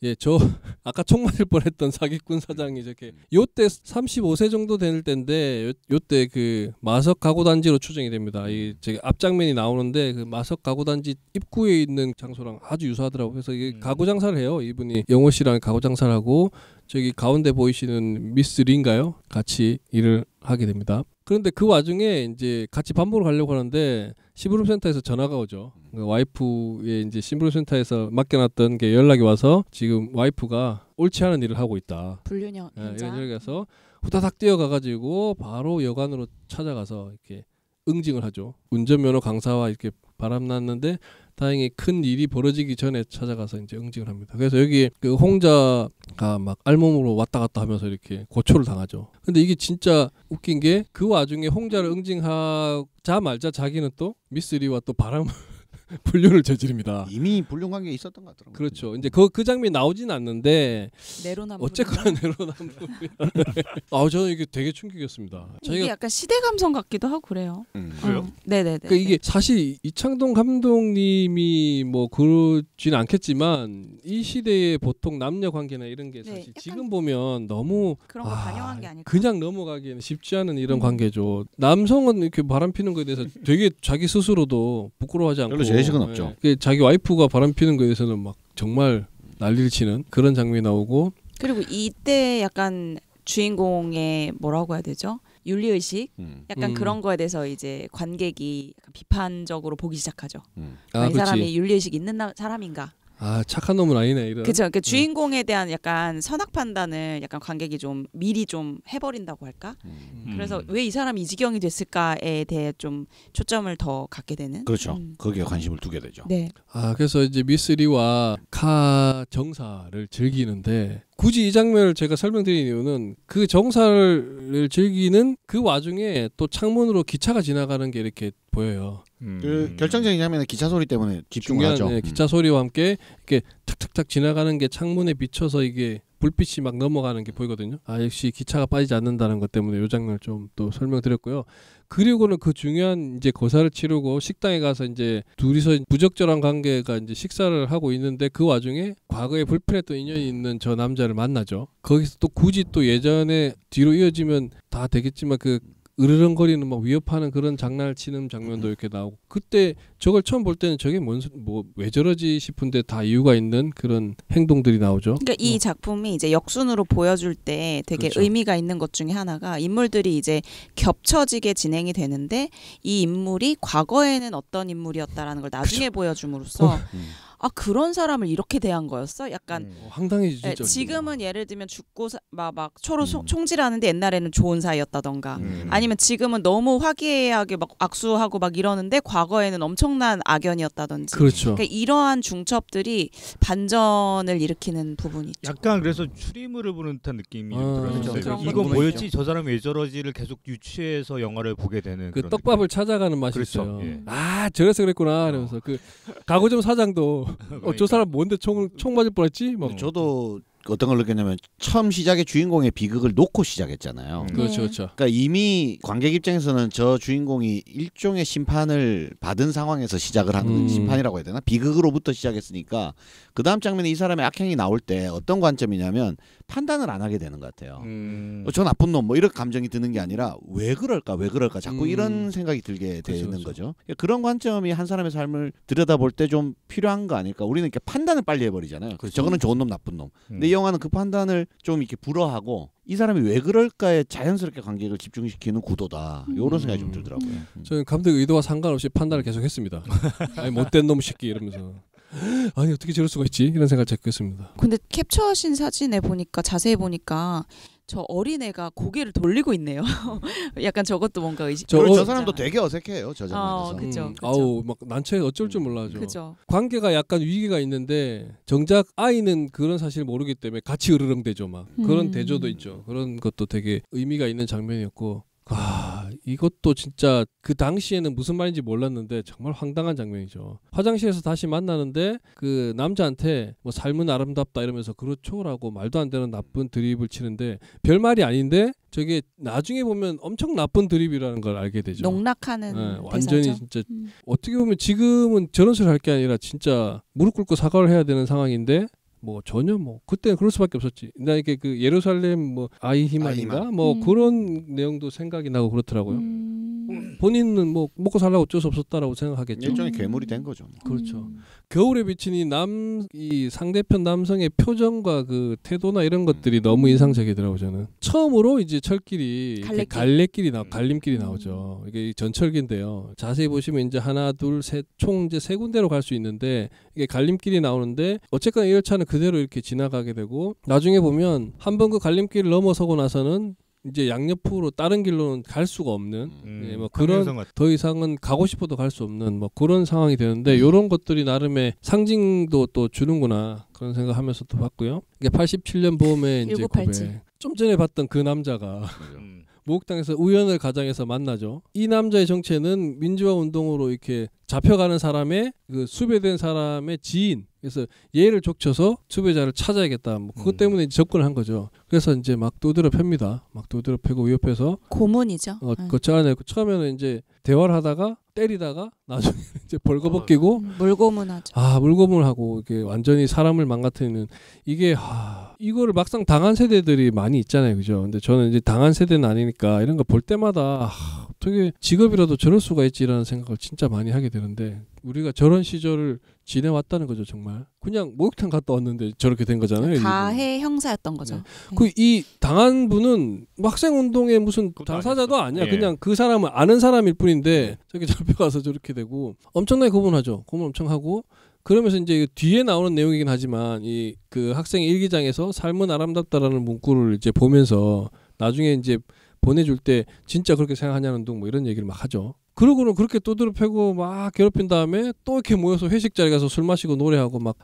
예, 저 아까 총 맞을 뻔했던 사기꾼 사장이 저렇게 요때 35세 정도 될 때인데 요때 그 마석 가구 단지로 추정이 됩니다. 이 저기 앞장면이 나오는데 그 마석 가구 단지 입구에 있는 장소랑 아주 유사하더라고요. 그래서 이게 가구 장사를 해요. 이분이 영호 씨랑 가구 장사를 하고 저기 가운데 보이시는 미스 린가요? 같이 일을 하게 됩니다. 그런데 그 와중에 이제 같이 밥 먹으러 가려고 하는데 심부름센터에서 전화가 오죠. 그 와이프의 이제 심부름센터에서 맡겨놨던 게 연락이 와서 지금 와이프가 옳지 않은 일을 하고 있다. 불륜 현장. 이런 연락에서 후다닥 뛰어가가지고 바로 여관으로 찾아가서 이렇게 응징을 하죠. 운전면허 강사와 이렇게 바람났는데 다행히 큰 일이 벌어지기 전에 찾아가서 이제 응징을 합니다. 그래서 여기 그 홍자가 막 알몸으로 왔다 갔다 하면서 이렇게 고초를 당하죠. 근데 이게 진짜 웃긴 게 그 와중에 홍자를 응징하자마자 자기는 또 미쓰리와 또 불륜을 저지릅니다. 이미 불륜 관계에 있었던 것 같더라고요. 그렇죠. 이제 그 장면이 나오진 않는데 내로남불. 어쨌거나 내로남불. 저는 이게 되게 충격이었습니다. 이게 약간 시대 감성 같기도 하고 그래요. 그래요? 네네네. 그러니까 이게 사실 이창동 감독님이 뭐 그러지는 않겠지만 이 시대의 보통 남녀 관계나 이런 게 사실 지금 보면 너무 그런 거 반영한 게 아닐까. 그냥 넘어가기에는 쉽지 않은 이런 관계죠. 남성은 이렇게 바람피는 거에 대해서 되게 자기 스스로도 부끄러워하지 않고 제식은 없죠. 자기 와이프가 바람피는 거에 대해서는 막 정말 난리를 치는 그런 장면이 나오고 그리고 이때 약간 주인공의 뭐라고 해야 되죠? 윤리의식 약간 그런 거에 대해서 이제 관객이 약간 비판적으로 보기 시작하죠. 이 사람이 윤리의식 있는 사람인가? 착한 놈은 아니네 이런. 그렇죠. 그러니까 주인공에 대한 약간 선악 판단을 약간 관객이 좀 미리 좀 해버린다고 할까? 그래서 왜 이 사람이 이 지경이 됐을까에 대해 좀 초점을 더 갖게 되는. 그렇죠. 거기에 관심을 두게 되죠. 네. 그래서 이제 미쓰리와 카 정사를 즐기는데 굳이 이 장면을 제가 설명드린 이유는 그 정사를 즐기는 그 와중에 또 창문으로 기차가 지나가는 게 이렇게 보여요. 그 결정적인 장면은 기차 소리 때문에 집중하죠. 기차 소리와 함께 이렇게 탁탁탁 지나가는 게 창문에 비쳐서 이게 불빛이 막 넘어가는 게 보이거든요. 역시 기차가 빠지지 않는다는 것 때문에 이 장면을 좀 또 설명드렸고요. 그리고는 그 중요한 이제 고사를 치르고 식당에 가서 이제 둘이서 부적절한 관계가 이제 식사를 하고 있는데 그 와중에 과거에 불편했던 인연이 있는 저 남자를 만나죠. 거기서 또 굳이 또 예전에 뒤로 이어지면 다 되겠지만 그 으르렁거리는 막 위협하는 그런 장난을 치는 장면도 이렇게 나오고 그때 저걸 처음 볼 때는 저게 왜 저러지 싶은데 다 이유가 있는 그런 행동들이 나오죠. 그러니까 이 작품이 이제 역순으로 보여줄 때 되게 그렇죠. 의미가 있는 것 중에 하나가 인물들이 이제 겹쳐지게 진행이 되는데 이 인물이 과거에는 어떤 인물이었다라는 걸 나중에 보여줌으로써 그런 사람을 이렇게 대한 거였어? 약간 황당해지죠. 지금은 예를 들면 죽고 막 서로 총질하는데 옛날에는 좋은 사이였다던가 아니면 지금은 너무 화기애애하게 막 악수하고 막 이러는데 과거에는 엄청난 악연이었다든지. 그렇죠. 그러니까 이러한 중첩들이 반전을 일으키는 부분이 있죠. 약간 그래서 추리물을 보는 듯한 느낌이 들었어요. 그렇죠. 이건 뭐였지? 저 사람이 왜 저러지를 계속 유추해서 영화를 보게 되는 그 그런 떡밥을 느낌. 찾아가는 맛이 그렇죠. 있어요. 예. 저래서 그랬구나 이러면서 그 가구점 사장도 저 사람 뭔데 총 맞을 뻔했지? 막. 저도 어떤 걸 느꼈냐면 처음 시작에 주인공의 비극을 놓고 시작했잖아요. 그렇죠. 그러니까 이미 관객 입장에서는 저 주인공이 일종의 심판을 받은 상황에서 시작을 하는 심판이라고 해야 되나? 비극으로부터 시작했으니까 그 다음 장면에 이 사람의 악행이 나올 때 어떤 관점이냐면 판단을 안 하게 되는 것 같아요. 저 나쁜 놈 뭐 이런 감정이 드는 게 아니라 왜 그럴까 자꾸 이런 생각이 들게 되는 그렇죠. 거죠. 그런 관점이 한 사람의 삶을 들여다볼 때 좀 필요한 거 아닐까. 우리는 이렇게 판단을 빨리 해버리잖아요. 저거는 좋은 놈 나쁜 놈. 근데 이 영화는 그 판단을 좀 이렇게 불허하고 이 사람이 왜 그럴까에 자연스럽게 관객을 집중시키는 구도다. 이런 생각이 좀 들더라고요. 저는 감독의 의도와 상관없이 판단을 계속했습니다. 아니 못된 놈 새끼 이러면서 아니 어떻게 저럴 수가 있지 이런 생각을 자꾸 했습니다. 근데 캡처하신 사진에 보니까 자세히 보니까 저 어린애가 고개를 돌리고 있네요. 약간 저것도 뭔가 의식. 저 사람도 되게 어색해요. 저 장면에서. 그죠. 아우 막 난처해 어쩔 줄 몰라죠. 그죠. 관계가 약간 위기가 있는데 정작 아이는 그런 사실을 모르기 때문에 같이 으르렁대죠. 막 그런 대조도 있죠. 그런 것도 되게 의미가 있는 장면이었고. 이것도 진짜 그 당시에는 무슨 말인지 몰랐는데 정말 황당한 장면이죠. 화장실에서 다시 만나는데 그 남자한테 뭐 삶은 아름답다 이러면서 그렇죠라고 말도 안 되는 나쁜 드립을 치는데 별말이 아닌데 저게 나중에 보면 엄청 나쁜 드립이라는 걸 알게 되죠. 농락하는 완전히 대사죠. 진짜 어떻게 보면 지금은 저런 소리 할 게 아니라 진짜 무릎 꿇고 사과를 해야 되는 상황인데 뭐 전혀 뭐 그때는 그럴 수밖에 없었지. 나 이게 그 예루살렘 뭐 아이히만인가 뭐 그런 내용도 생각이 나고 그렇더라고요. 본인은 뭐 먹고 살라고 어쩔 수 없었다라고 생각하겠죠. 일종의 괴물이 된 거죠. 그렇죠. 겨울에 비친 이 상대편 남성의 표정과 그 태도나 이런 것들이 너무 인상적이더라고요. 저는 처음으로 이제 철길이 갈림길이 나오죠. 이게 전철기인데요. 자세히 보시면 이제 하나, 둘, 셋, 총 이제 3군데로 갈 수 있는데 이게 갈림길이 나오는데 어쨌거나 이 열차는 그대로 이렇게 지나가게 되고 나중에 보면 한번 그 갈림길을 넘어서고 나서는 이제 양옆으로 다른 길로는 갈 수가 없는 예, 뭐 그런 더 이상은 가고 싶어도 갈 수 없는 뭐 그런 상황이 되는데 이런 것들이 나름의 상징도 또 주는구나 그런 생각하면서 또 봤고요. 이게 87년 봄에 이제 고백. 좀 전에 봤던 그 남자가 목욕탕에서 우연을 가장해서 만나죠. 이 남자의 정체는 민주화 운동으로 이렇게 잡혀가는 사람의 그 수배된 사람의 지인. 그래서 얘를 족쳐서 수배자를 찾아야겠다. 뭐 그것 때문에 접근을 한 거죠. 그래서 이제 막 두드려 팹니다. 막 두드려 패고 위협해서 고문이죠. 그거 잘라내고 처음에는 이제 대화를 하다가 때리다가 나중에 이제 벌거벗기고 물고문하죠. 물고문을 하고 이게 완전히 사람을 망가뜨리는 이게 이거를 막상 당한 세대들이 많이 있잖아요, 그죠? 근데 저는 이제 당한 세대는 아니니까 이런 거 볼 때마다 어떻게 직업이라도 저럴 수가 있지라는 생각을 진짜 많이 하게 되는데 우리가 저런 시절을 지내왔다는 거죠, 정말. 그냥 목욕탕 갔다 왔는데 저렇게 된 거잖아요. 가해 형사였던 거죠. 네. 그 이 당한 분은 학생 운동의 무슨 당사자도 아니야. 그냥 그 사람을 아는 사람일 뿐인데 저렇게 잡혀가서 저렇게 되고 엄청나게 고문하죠. 고문 엄청 하고 그러면서 이제 뒤에 나오는 내용이긴 하지만 이 그 학생 일기장에서 삶은 아름답다라는 문구를 이제 보면서 나중에 이제 보내줄 때 진짜 그렇게 생각하냐는 둥 뭐 이런 얘기를 막 하죠. 그러고는 그렇게 두드려 패고 막 괴롭힌 다음에 또 이렇게 모여서 회식 자리 가서 술 마시고 노래하고 막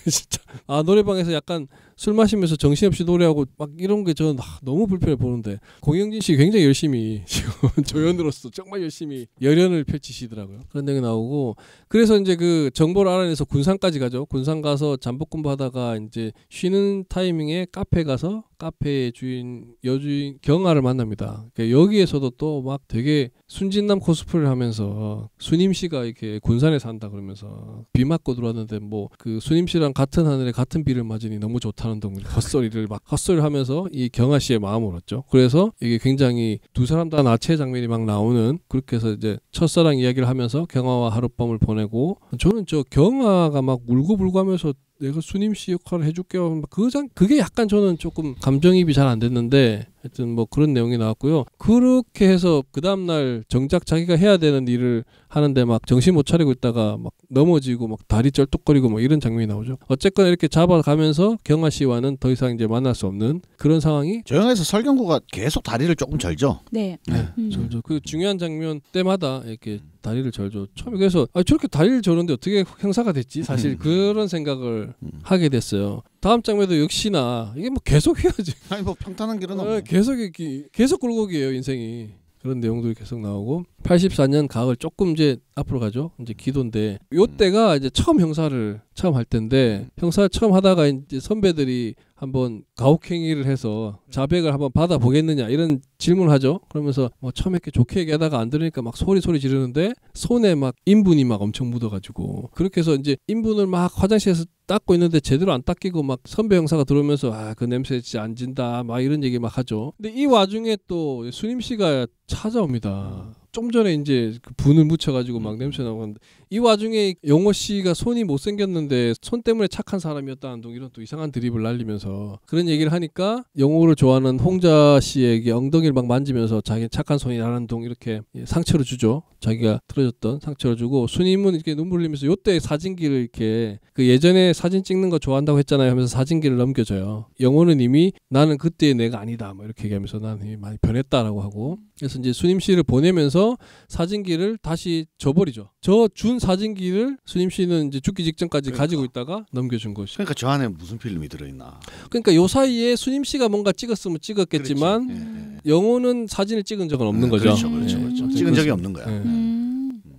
진짜 노래방에서 약간 술 마시면서 정신없이 노래하고 막 이런 게 저는 너무 불편해 보는데 공영진 씨 굉장히 열심히 지금 조연으로서 정말 열심히 열연을 펼치시더라고요. 그런 내용이 나오고 그래서 이제 그 정보를 알아내서 군산까지 가죠. 군산 가서 잠복 공부하다가 이제 쉬는 타이밍에 카페 가서 카페의 여주인 경아를 만납니다. 그러니까 여기에서도 또 막 되게 순진남 코스프레를 하면서 수님 씨가 이렇게 군산에 산다 그러면서 비 맞고 들어왔는데 뭐 그 수님 씨랑 같은 하늘에 같은 비를 맞으니 너무 좋다는 둥 헛소리를 하면서 이 경아 씨의 마음을 얻죠. 그래서 이게 굉장히 두 사람 다 나체 장면이 막 나오는 그렇게 해서 이제 첫사랑 이야기를 하면서 경아와 하룻밤을 보내고 저는 저 경아가 막 울고불고 하면서 내가 수님 씨 역할을 해줄게요. 그게 약간 저는 조금 감정이입이 잘 안 됐는데 하여튼 뭐 그런 내용이 나왔고요. 그렇게 해서 그 다음날 정작 자기가 해야 되는 일을 하는데 막 정신 못 차리고 있다가 막 넘어지고 막 다리 쩔뚝거리고 뭐 이런 장면이 나오죠. 어쨌거나 이렇게 잡아가면서 경아 씨와는 더 이상 이제 만날 수 없는 그런 상황이 저 영화에서 설경구가 계속 다리를 조금 절죠. 네. 절죠. 그 중요한 장면 때마다 이렇게 다리를 절죠. 처음에 그래서 저렇게 다리를 저는데 어떻게 형사가 됐지? 사실 그런 생각을 하게 됐어요. 다음 장면도 역시나 이게 뭐 계속 해야지. 아니 뭐 평탄한 길은 없네. 계속 굴곡이에요 인생이. 그런 내용들이 계속 나오고 84년 가을 조금 이제 앞으로 가죠. 이제 기도인데 요때가 이제 처음 형사를 할 때인데 형사 처음 하다가 이제 선배들이 한번 가혹행위를 해서 자백을 한번 받아보겠느냐 이런 질문을 하죠. 그러면서 뭐 처음에 이렇게 좋게 얘기하다가 안 들으니까 막 소리 지르는데 손에 막 인분이 막 엄청 묻어가지고 그렇게 해서 이제 인분을 막 화장실에서 닦고 있는데 제대로 안 닦이고 막 선배 형사가 들어오면서 그 냄새 진짜 안 진다 막 이런 얘기 막 하죠. 근데 이 와중에 또 수님 씨가 찾아옵니다. 좀 전에 이제 그 분을 묻혀가지고 막 냄새 나고 하는데 이 와중에 용호 씨가 손이 못생겼는데 손 때문에 착한 사람이었다는 둥 이런 또 이상한 드립을 날리면서 그런 얘기를 하니까 용호를 좋아하는 홍자 씨에게 엉덩이를 막 만지면서 자기 착한 손이 나는 둥 이렇게 상처를 주죠. 자기가 틀어졌던 상처를 주고 수님은 이렇게 눈물 흘리면서 요때 사진기를 이렇게 그 예전에 사진 찍는 거 좋아한다고 했잖아요 하면서 사진기를 넘겨줘요. 용호는 이미 나는 그때의 내가 아니다 뭐 이렇게 얘기하면서 나는 이미 많이 변했다라고 하고 그래서 이제 수님 씨를 보내면서 사진기를 다시 줘버리죠. 저 준 사진기를 수님 씨는 이제 죽기 직전까지 가지고 있다가 넘겨준 것이. 그러니까 저 안에 무슨 필름이 들어있나. 그러니까 요 사이에 수님 씨가 뭔가 찍었으면 찍었겠지만 영호는 사진을 찍은 적은 없는 거죠. 그렇죠. 찍은 적이 없는 거야.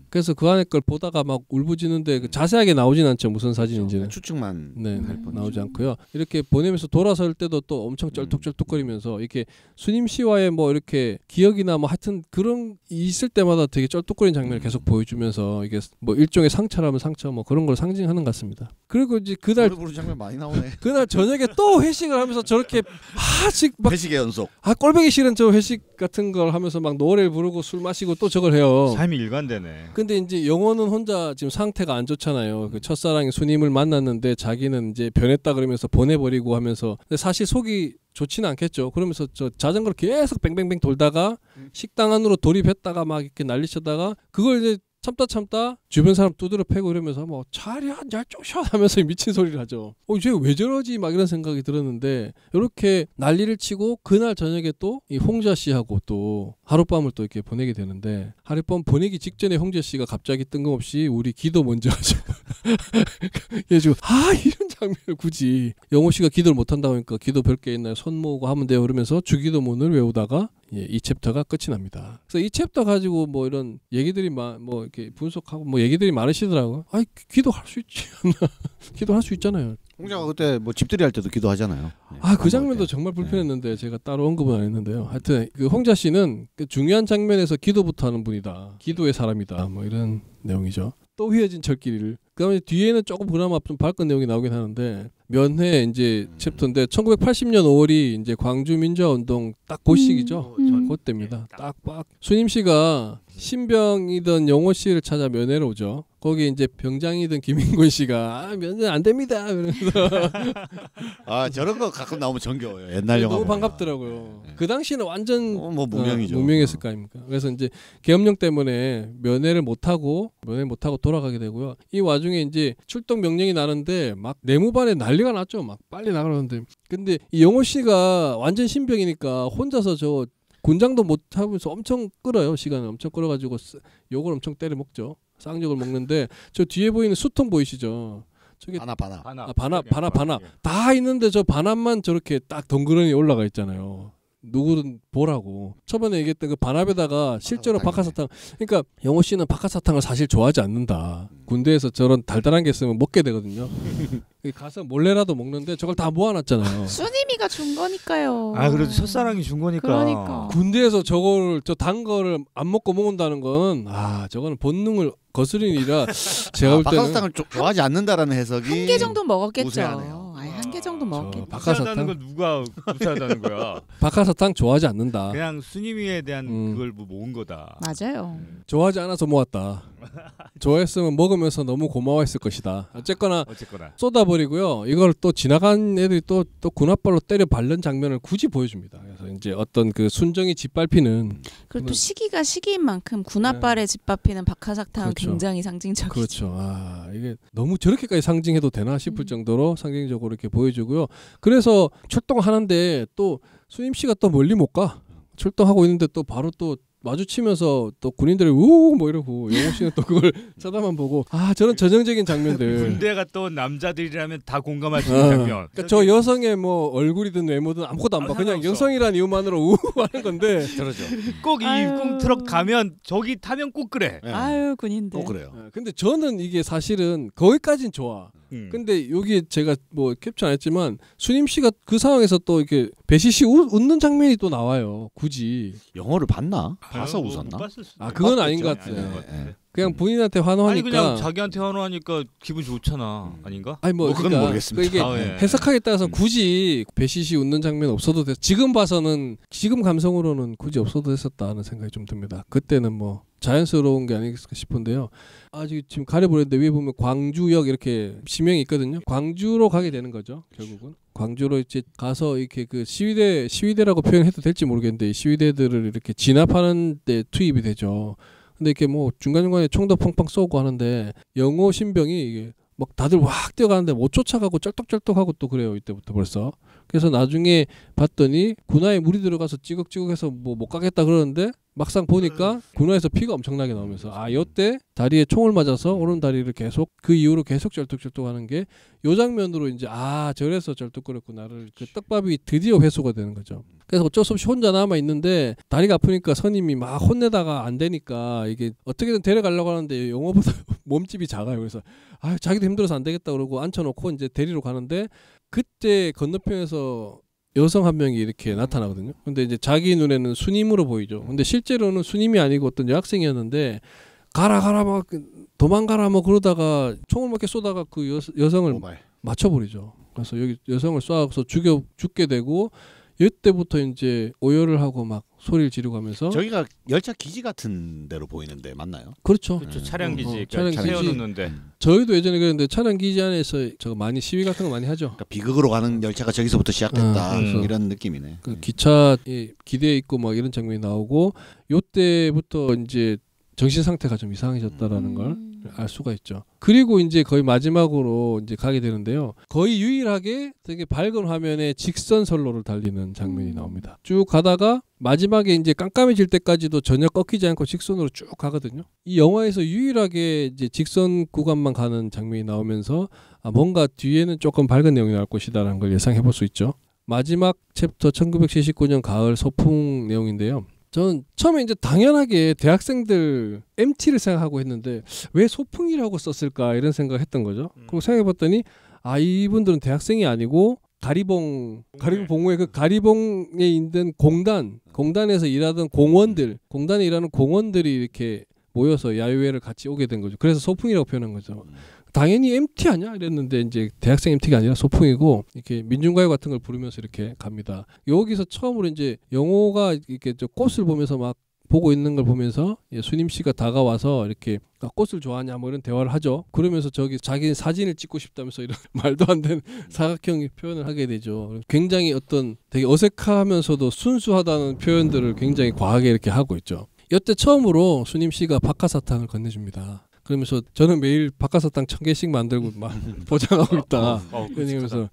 그래서 그 안에 걸 보다가 막 울부짖는데 그 자세하게 나오진 않죠. 무슨 사진인지는. 추측만 나오지 않고요. 이렇게 보내면서 돌아설 때도 또 엄청 쩔뚝쩔뚝거리면서 이렇게 수님 씨와의 뭐 이렇게 기억이나 뭐 하여튼 그런 있을 때마다 되게 쩔뚝거리는 장면을 계속 보여주면서 이게 뭐 일종의 상처라면 상처 뭐 그런 걸 상징하는 것 같습니다. 그리고 이제 그날 부르는 장면 많이 나오네. 그날 저녁에 또 회식을 하면서 저렇게 막 회식의 연속. 꼴보기 싫은 저 회식 같은 걸 하면서 막 노래를 부르고 술 마시고 또 저걸 해요. 삶이 일관되네. 근데 이제 영호는 혼자 지금 상태가 안 좋잖아요. 그 첫사랑이 수님을 만났는데 자기는 이제 변했다 그러면서 보내버리고 하면서 근데 사실 속이 좋지는 않겠죠. 그러면서 저 자전거를 계속 뱅뱅뱅 돌다가 식당 안으로 돌입했다가 막 이렇게 난리쳤다가 그걸 이제 참다 주변 사람 두드려 패고 이러면서 뭐 차리 한잔 쪼셔 하면서 미친 소리를 하죠. 쟤 왜 저러지 막 이런 생각이 들었는데 이렇게 난리를 치고 그날 저녁에 또 이 홍자 씨하고 또 하룻밤을 또 이렇게 보내게 되는데 하룻밤 보내기 직전에 홍자 씨가 갑자기 뜬금없이 우리 기도 먼저 하죠. 그래가지고 이런 장면을 굳이 영호 씨가 기도를 못한다고 하니까 기도 별 게 있나요? 손 모으고 하면 돼요. 그러면서 주기도문을 외우다가 이 챕터가 끝이 납니다. 그래서 이 챕터 가지고 뭐 이런 얘기들이 뭐 이렇게 분석하고 뭐 얘기들이 많으시더라고요. 기도할 수 있지. 기도할 수 있잖아요. 홍자가 그때 뭐 집들이 할 때도 기도하잖아요. 그 장면도 정말 불편했는데 제가 따로 언급은 안 했는데요. 하여튼 그 홍자 씨는 그 중요한 장면에서 기도부터 하는 분이다. 기도의 사람이다. 뭐 이런 내용이죠. 또 휘어진 철길을. 그다음에 뒤에는 조금 그나마 좀 밝은 내용이 나오긴 하는데 면회 이제 챕터인데 1980년 5월이 이제 광주 민주화 운동 딱 그 시기죠. 그때입니다. 딱 수님 씨가 신병이던 영호 씨를 찾아 면회를 오죠. 거기 이제 병장이던 김인곤 씨가 면회 안 됩니다. 이러면서 저런 거 가끔 나오면 정겨워요. 옛날 영화 너무 반갑더라고요. 그 당시는 완전 뭐 무명이죠. 무명했을 거 아닙니까. 그래서 이제 계엄령 때문에 면회 못 하고 돌아가게 되고요. 이 와중에 이제 출동 명령이 나는데 막 내무반에 난리가 났죠. 막 빨리 나가는데 근데 이 영호 씨가 완전 신병이니까 혼자서 저 군장도 못 하면서 엄청 끌어요. 시간을 엄청 끌어가지고 욕을 엄청 때려 먹죠. 쌍욕을 먹는데 저 뒤에 보이는 수통 보이시죠? 저게 반합 다 있는데 저 반합만 저렇게 딱 덩그러니 올라가 있잖아요. 누구든 보라고. 초반에 얘기했던 그 반합에다가 실제로 박하사탕. 그러니까 영호 씨는 박하사탕을 사실 좋아하지 않는다. 군대에서 저런 달달한 게 있으면 먹게 되거든요. 가서 몰래라도 먹는데 저걸 다 모아놨잖아요. 수님이가 준 거니까요. 그래도 첫사랑이 준 거니까. 그러니까. 군대에서 저 단 거를 안 먹고 먹는다는 건 저거는 본능을 거스르니라 제가 볼 때는 박하사탕을 좋아하지 않는다라는 해석이 한 개 정도 먹었겠죠. 우세하네요. 한 개 정도 먹었겠죠. 박하사탕 걸 누가 무시하다는 거야. 박하사탕 좋아하지 않는다. 그냥 수님이에 대한 그걸 모은 거다. 맞아요. 좋아하지 않아서 모았다. 좋아했으면 먹으면서 너무 고마워했을 것이다. 어쨌거나 쏟아버리고요. 이걸 또 지나간 애들이 또 군홧발로 때려 밟는 장면을 굳이 보여줍니다. 그래서 이제 어떤 그 순정이 짓밟히는. 그리고 또 시기가 시기인 만큼 군홧발에 짓밟히는 박하사탕은 그렇죠. 굉장히 상징적이죠. 그렇죠. 이게 너무 저렇게까지 상징해도 되나 싶을 정도로 상징적으로 이렇게 보여주고요. 그래서 출동하는데 또 수임 씨가 또 멀리 못 가. 출동하고 있는데 또 바로 또 마주치면서 또 군인들이 우우 뭐 이러고 영호 씨는 또 그걸 쳐다만 보고 저런 전형적인 장면들. 군대 갔다 온 남자들이라면 다 공감할 수 있는 장면. 그러니까 저 여성의 뭐 얼굴이든 외모든 아무것도 안 봐. 그냥 여성이란 이유만으로 우우 하는 건데. 그러죠. 꼭 이 트럭 가면 저기 타면 꼭 그래. 군인들. 꼭 그래요. 근데 저는 이게 사실은 거기까진 좋아. 근데 여기 제가 뭐 캡처 안 했지만 수님 씨가 그 상황에서 또 이렇게 배시시 웃는 장면이 또 나와요. 굳이 영화를 봤나? 봐서 웃었나? 그건 아닌 것 같아요. 그냥 본인한테 환호하니까. 그냥 자기한테 환호하니까 기분 좋잖아. 아닌가? 그건 모르겠습니다. 이게 해석하기에 따라서 굳이 배시시 웃는 장면 없어도 됐. 지금 감성으로는 굳이 없어도 됐었다는 생각이 좀 듭니다. 그때는 뭐 자연스러운 게 아니겠을까 싶은데요. 지금 가려버렸는데 위에 보면 광주역 이렇게 지명이 있거든요. 광주로 가게 되는 거죠. 결국은 광주로 이제 가서 이렇게 그 시위대라고 표현해도 될지 모르겠는데 시위대들을 이렇게 진압하는 데 투입이 되죠. 근데 이렇게 뭐 중간중간에 총도 펑펑 쏘고 하는데 영호 신병이 이게 막 다들 확 뛰어가는데 못 쫓아가고 쩔뚝쩔뚝하고 또 그래요. 이때부터 벌써. 그래서 나중에 봤더니 군화에 물이 들어가서 찌걱찌걱해서 뭐 못 가겠다 그러는데 막상 보니까 군화에서 피가 엄청나게 나오면서 요때 다리에 총을 맞아서 오른 다리를 계속 그 이후로 계속 절뚝절뚝하는 게 요 장면으로 이제 저래서 절뚝거렸구나를 그 떡밥이 드디어 회수가 되는 거죠. 그래서 어쩔 수 없이 혼자 남아 있는데 다리가 아프니까 선임이 막 혼내다가 안 되니까 이게 어떻게든 데려가려고 하는데 영어보다 몸집이 작아요. 그래서 자기도 힘들어서 안 되겠다 그러고 앉혀놓고 이제 데리러 가는데 그때 건너편에서 여성 한 명이 이렇게 나타나거든요. 근데 이제 자기 눈에는 순임으로 보이죠. 근데 실제로는 순임이 아니고 어떤 여학생이었는데 가라 막 도망가라 뭐 그러다가 총을 막 이렇게 쏘다가 그 여성을 맞춰버리죠. 그래서 여기 여성을 쏴서 죽게 되고 이때부터 이제 오열을 하고 막 소리를 지르고 하면서 저기가 열차 기지 같은 데로 보이는데 맞나요? 그렇죠. 차량 기지 차량 기지. 세워놓는데 저희도 예전에 그랬는데 차량 기지 안에서 저거 많이 시위 같은 거 많이 하죠. 그러니까 비극으로 가는 열차가 저기서부터 시작됐다 이런 느낌이네. 그 기차 기대에 있고 막 이런 장면이 나오고 요때부터 이제 정신 상태가 좀 이상해졌다라는 걸 알 수가 있죠. 그리고 이제 거의 마지막으로 이제 가게 되는데요. 거의 유일하게 되게 밝은 화면에 직선 선로를 달리는 장면이 나옵니다. 쭉 가다가 마지막에 이제 깜깜해질 때까지도 전혀 꺾이지 않고 직선으로 쭉 가거든요. 이 영화에서 유일하게 이제 직선 구간만 가는 장면이 나오면서 뭔가 뒤에는 조금 밝은 내용이 나올 것이다라는 걸 예상해 볼 수 있죠. 마지막 챕터 1979년 가을 소풍 내용인데요. 저는 처음에 이제 당연하게 대학생들 MT를 생각하고 했는데 왜 소풍이라고 썼을까 이런 생각을 했던 거죠. 그리고 생각해봤더니 이분들은 대학생이 아니고 가리봉 봉우의 그 가리봉에 있는 공단에서 일하던 공단에 일하는 공원들이 이렇게 모여서 야유회를 같이 오게 된 거죠. 그래서 소풍이라고 표현한 거죠. 당연히 MT 아니야 이랬는데 이제 대학생 MT가 아니라 소풍이고 이렇게 민중가요 같은 걸 부르면서 이렇게 갑니다. 여기서 처음으로 이제 영호가 이렇게 저 꽃을 보면서 막 보고 있는 걸 보면서 수님 씨가 다가와서 이렇게 꽃을 좋아하냐 뭐 이런 대화를 하죠. 그러면서 자기 사진을 찍고 싶다면서 이런 말도 안 되는 사각형 표현을 하게 되죠. 굉장히 어떤 되게 어색하면서도 순수하다는 표현들을 굉장히 과하게 이렇게 하고 있죠. 이때 처음으로 수님 씨가 박하사탕을 건네줍니다. 그러면서 저는 매일 박하사탕 1000개씩 만들고 막 포장하고 있다. 그러면서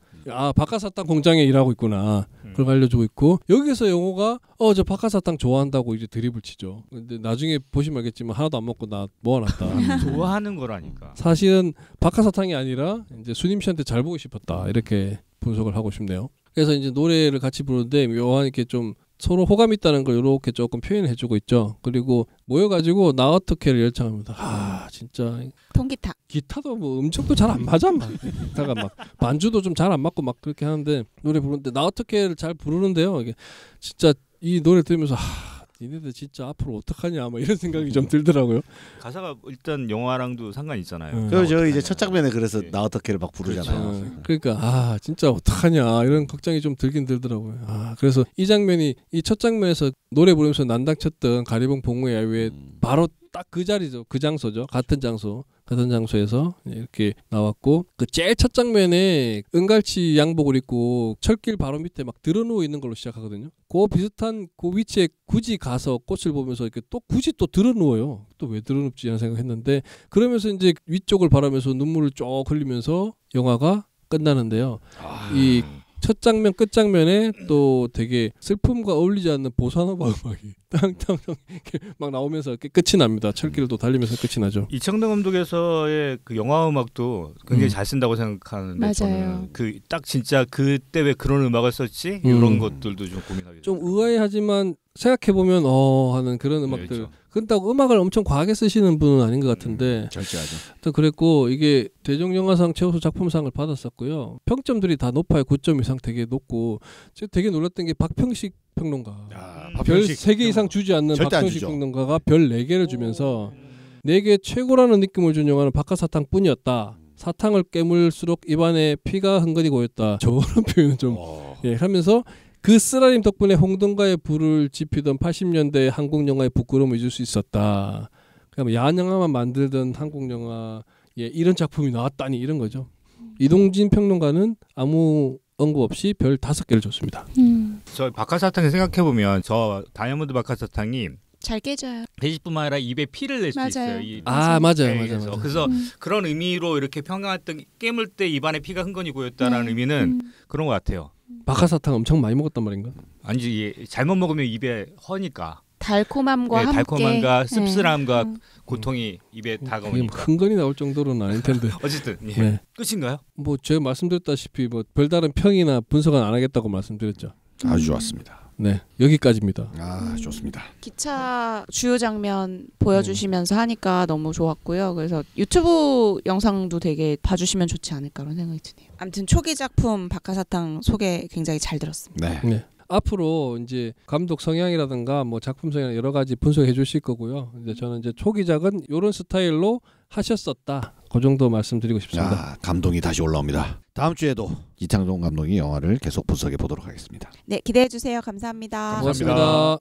박하사탕 공장에 일하고 있구나. 그걸 알려주고 있고 여기서 영호가 저 박하사탕 좋아한다고 이제 드립을 치죠. 근데 나중에 보시면 알겠지만 하나도 안 먹고 나 모아놨다. 좋아하는 거라니까. 사실은 박하사탕이 아니라 이제 수님 씨한테 잘 보고 싶었다. 이렇게 분석을 하고 싶네요. 그래서 이제 노래를 같이 부르는데 묘한 이렇게 좀 서로 호감 있다는 걸 이렇게 조금 표현해주고 있죠. 그리고 모여가지고 나 어떻게를 열창합니다. 진짜 통기타. 기타도 뭐 음정도 잘 안 맞아. 막 기타가 막 반주도 좀 잘 안 맞고 막 그렇게 하는데 노래 부르는데 나 어떻게를 잘 부르는데요. 이게 진짜 이 노래 들으면서 니네들 진짜 앞으로 어떡하냐 뭐 이런 생각이 좀 들더라고요. 가사가 일단 영화랑도 상관 있잖아요. 그저 이제 첫 장면에 그래서 나 어떻게를 막 부르잖아요. 그렇죠. 그러니까 진짜 어떡하냐 이런 걱정이 좀 들긴 들더라고요. 그래서 이 장면이 이 첫 장면에서 노래 부르면서 난당 쳤던 가리봉 봉우의 야유회 바로 딱 그 자리죠. 그 장소죠. 같은 장소에서 이렇게 나왔고 그 제일 첫 장면에 은갈치 양복을 입고 철길 바로 밑에 막 드러누워 있는 걸로 시작하거든요. 그 비슷한 그 위치에 굳이 가서 꽃을 보면서 이렇게 또 굳이 또 드러누워요. 또 왜 드러눕지 하는 생각했는데 그러면서 이제 위쪽을 바라면서 눈물을 쭉 흘리면서 영화가 끝나는데요. 이 첫 장면 끝 장면에 또 되게 슬픔과 어울리지 않는 보사노바 음악이 땅땅땅 이렇게 막 나오면서 이렇게 끝이 납니다. 철길을 또 달리면서 끝이 나죠. 이청동 감독에서의 그 영화 음악도 굉장히 잘 쓴다고 생각하는데 맞아요. 저는 그 딱 진짜 그때 왜 그런 음악을 썼지 이런 것들도 좀 고민하게 좀 의아해하지만 생각해보면 하는 그런 음악들. 그렇죠. 그렇다고 음악을 엄청 과하게 쓰시는 분은 아닌 것 같은데 절제하죠. 또 그랬고 이게 대종영화상 최우수 작품상을 받았었고요. 평점들이 다 높아요. 9점 이상 되게 높고 제가 되게 놀랐던 게 박평식 평론가 별 3개 이상 주지 않는 박평식 평론가가 별 4개를 주면서 4개 최고라는 느낌을 준 영화는 박하사탕뿐이었다. 사탕을 깨물수록 입안에 피가 흥건히 고였다. 저런 표현은 좀 하면서 그 쓰라림 덕분에 홍등가의 불을 지피던 80년대 한국 영화의 부끄러움을 잊을 수 있었다. 그러니까 야한 영화만 만들던 한국 영화에 이런 작품이 나왔다니 이런 거죠. 이동진 평론가는 아무 언급 없이 별 5개를 줬습니다. 저 박하사탕을 생각해 보면 저 다이아몬드 박하사탕이 잘 깨져요. 돼지뿐만 아니라 입에 피를 낼 수 있어요. 맞아요. 그래서 그런 의미로 이렇게 평가했던 깨물 때 입안에 피가 흥건히 고였다라는 의미는 그런 것 같아요. 박하사탕 엄청 많이 먹었단 말인가? 아니지 잘못 먹으면 입에 허니까. 달콤함과 함께 달콤함과 씁쓸함과 고통이 입에 다가오니까 흥건히 나올 정도로는 아닐 텐데. 어쨌든 예. 네. 끝인가요? 뭐 제가 말씀드렸다시피 뭐 별다른 평이나 분석은 안 하겠다고 말씀드렸죠. 아주 좋았습니다. 네, 여기까지입니다. 아, 좋습니다. 기차 주요 장면 보여주시면서 하니까 너무 좋았고요. 그래서 유튜브 영상도 되게 봐주시면 좋지 않을까 그런 생각이 드네요. 아무튼 초기 작품 박하사탕 소개 굉장히 잘 들었습니다. 네. 네. 앞으로 이제 감독 성향이라든가 뭐 작품 성향 여러 가지 분석해 주실 거고요. 이제 저는 이제 초기작은 이런 스타일로 하셨었다. 그 정도 말씀드리고 싶습니다. 아, 감동이 다시 올라옵니다. 다음 주에도 이창동 감독이 영화를 계속 분석해 보도록 하겠습니다. 네, 기대해 주세요. 감사합니다. 고맙습니다.